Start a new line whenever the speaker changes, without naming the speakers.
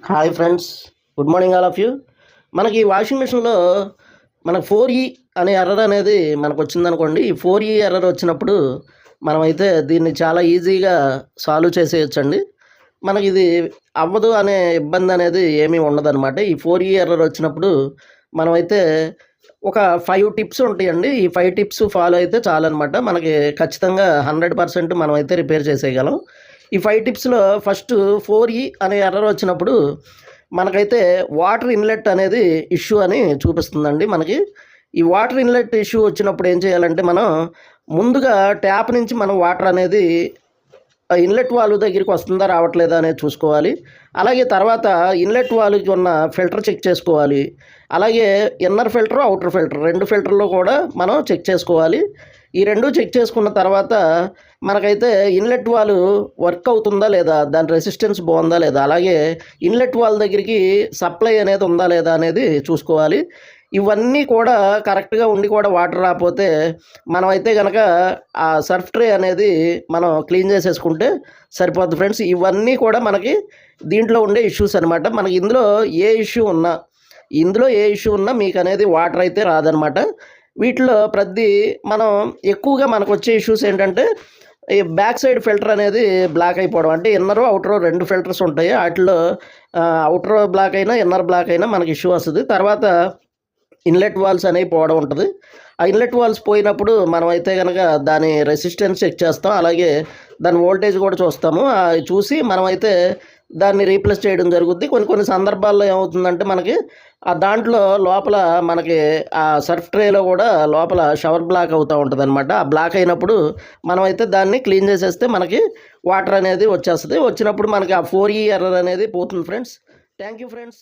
Hi friends, good morning all of you. మనకి washing మిషన్లో మనకు 4E అనే ఎర్రర్ అనేది మనకు వచ్చిందనుకోండి. ఈ 4E ఎర్రర్ వచ్చినప్పుడు మనమైతే దీన్ని చాలా ఈజీగా సాల్వ్ చేసేయచ్చండి. మనకి ఇది అవ్వదు అనే ఇబ్బంది అనేది ఏమీ ఉండదన్నమాట. ఈ 4E ఎర్రర్ వచ్చినప్పుడు మనమైతే ఒక 5 టిప్స్ ఉంటాయండి. ఈ 5 టిప్స్ ఫాలో అయితే చాలన్నమాట. మనకి ఖచ్చితంగా 100% మనమైతే రిపేర్ చేసేయగలం. ఈ 5 టిప్స్లో ఫస్ట్ 4E అనే ఎర్రర్ వచ్చినప్పుడు మనకైతే వాటర్ ఇన్లెట్ అనేది ఇష్యూ అని చూపిస్తుందండి. మనకి ఈ వాటర్ ఇన్లెట్ ఇష్యూ వచ్చినప్పుడు ఏం చేయాలంటే మనం ముందుగా ట్యాప్ నుంచి మనం వాటర్ అనేది ఇన్లెట్ వాల్వ్ దగ్గరికి వస్తుందా రావట్లేదా అనేది చూసుకోవాలి. అలాగే తర్వాత ఇన్లెట్ వాల్వ్కి ఉన్న ఫిల్టర్ చెక్ చేసుకోవాలి. అలాగే ఇన్నర్ ఫిల్టర్, అవుటర్ ఫిల్టర్ 2 ఫిల్టర్లో కూడా మనం చెక్ చేసుకోవాలి. ఈ 2 చెక్ చేసుకున్న తర్వాత మనకైతే ఇన్లెట్ వాల్వ్ వర్క్ అవుతుందా లేదా, దాని రెసిస్టెన్స్ బాగుందా లేదా, అలాగే ఇన్లెట్ వాల్వ్ దగ్గరికి సప్లై అనేది ఉందా లేదా అనేది చూసుకోవాలి. ఇవన్నీ కూడా కరెక్ట్గా ఉండి కూడా వాటర్ రాకపోతే మనమైతే కనుక ఆ సర్ఫ్ ట్రే అనేది మనం క్లీన్ చేసేసుకుంటే సరిపోద్ది ఫ్రెండ్స్. ఇవన్నీ కూడా మనకి దీంట్లో ఉండే ఇష్యూస్ అనమాట. మనకి ఇందులో ఏ ఇష్యూ ఉన్నా మీకు అనేది వాటర్ అయితే రాదనమాట. వీటిలో మనం ఎక్కువగా మనకు వచ్చే ఇష్యూస్ ఏంటంటే ఈ బ్యాక్ సైడ్ ఫిల్టర్ అనేది బ్లాక్ అయిపోవడం. అంటే ఇన్నరు అవుటర్ 2 ఫిల్టర్స్ ఉంటాయి. వాటిలో అవుటర్ బ్లాక్ అయినా ఇన్నర్ బ్లాక్ అయినా మనకి ఇష్యూ వస్తుంది. తర్వాత ఇన్లెట్ వాల్స్ అనేవి పోవడం ఉంటుంది. ఆ ఇన్లెట్ వాల్స్ పోయినప్పుడు మనమైతే కనుక దాని రెసిస్టెన్స్ చెక్ చేస్తాం. అలాగే దాని వోల్టేజ్ కూడా చూస్తాము. చూసి మనమైతే దాన్ని రీప్లేస్ చేయడం జరుగుద్ది. కొన్ని సందర్భాల్లో ఏమవుతుందంటే మనకి ఆ దాంట్లో లోపల మనకి ఆ సర్ఫ్ ట్రేలో కూడా లోపల షవర్ బ్లాక్ అవుతూ ఉంటుంది అనమాట. ఆ బ్లాక్ అయినప్పుడు మనమైతే దాన్ని క్లీన్ చేసేస్తే మనకి వాటర్ అనేది వచ్చేస్తుంది. వచ్చినప్పుడు మనకి ఆ 4E ఎర్రర్ అనేది పోతుంది ఫ్రెండ్స్. Thank you friends.